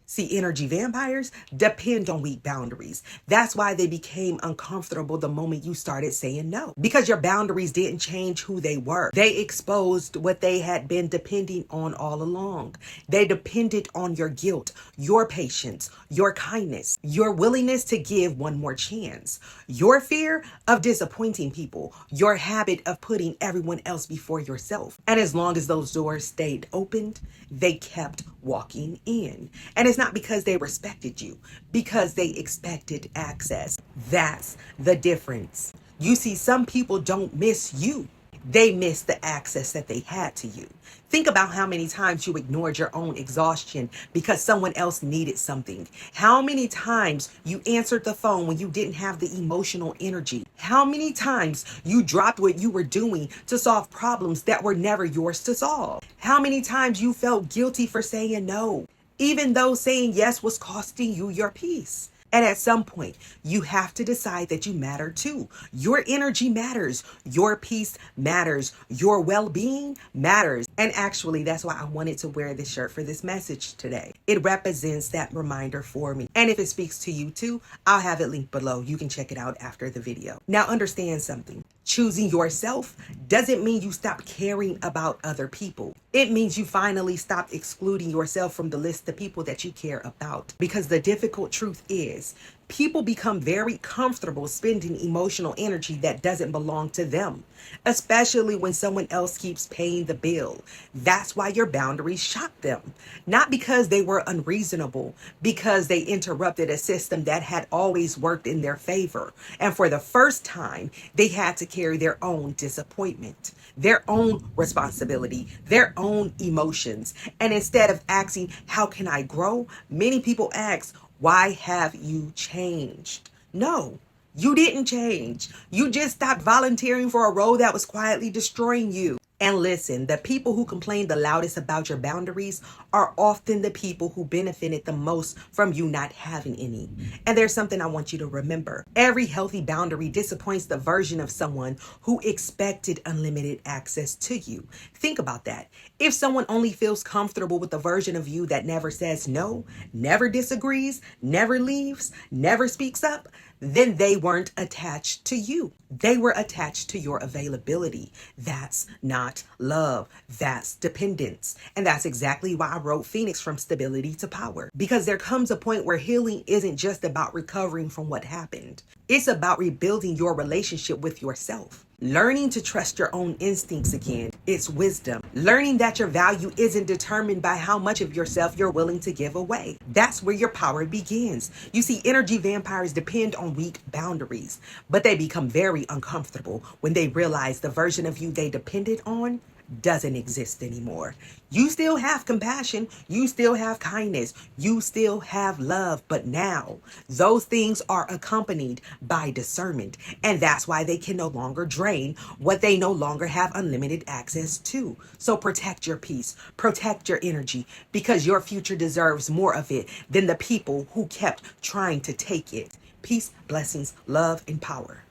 See, energy vampires depend on weak boundaries. That's why they became uncomfortable the moment you started saying no. Because your boundaries didn't change who they were. They exposed what they had been depending on all along. They depended on your guilt, your patience, your kindness, your willingness to give one more chance, your fear of disappointing people, your habit of putting everyone else before yourself. And as long as those doors stayed opened, they kept walking in. And it's not because they respected you, because they expected access. That's the difference. You see, some people don't miss you. They miss the access that they had to you. Think about how many times you ignored your own exhaustion because someone else needed something. How many times you answered the phone when you didn't have the emotional energy. How many times you dropped what you were doing to solve problems that were never yours to solve. How many times you felt guilty for saying no, even though saying yes was costing you your peace. And at some point, you have to decide that you matter too. Your energy matters. Your peace matters. Your well-being matters. And actually, that's why I wanted to wear this shirt for this message today. It represents that reminder for me. And if it speaks to you too, I'll have it linked below. You can check it out after the video. Now, understand something. Choosing yourself doesn't mean you stop caring about other people. It means you finally stop excluding yourself from the list of people that you care about. Because the difficult truth is, people become very comfortable spending emotional energy that doesn't belong to them, especially when someone else keeps paying the bill. That's why your boundaries shocked them. Not because they were unreasonable, because they interrupted a system that had always worked in their favor. And for the first time, they had to carry their own disappointment, their own responsibility, their own emotions. And instead of asking, how can I grow? Many people ask, why have you changed? No, you didn't change. You just stopped volunteering for a role that was quietly destroying you. And listen, the people who complain the loudest about your boundaries are often the people who benefited the most from you not having any. And there's something I want you to remember. Every healthy boundary disappoints the version of someone who expected unlimited access to you. Think about that. If someone only feels comfortable with the version of you that never says no, never disagrees, never leaves, never speaks up, then they weren't attached to you. They were attached to your availability. That's not love. That's dependence. And that's exactly why I wrote Phoenix from Stability to Power. Because there comes a point where healing isn't just about recovering from what happened. It's about rebuilding your relationship with yourself. Learning to trust your own instincts again. It's wisdom. Learning that your value isn't determined by how much of yourself you're willing to give away. That's where your power begins. You see, energy vampires depend on weak boundaries, but they become very uncomfortable when they realize the version of you they depended on doesn't exist anymore. You still have compassion, you still have kindness, you still have love, but now those things are accompanied by discernment, and that's why they can no longer drain what they no longer have unlimited access to. So protect your peace, protect your energy, because your future deserves more of it than the people who kept trying to take it. Peace, blessings, love, and power.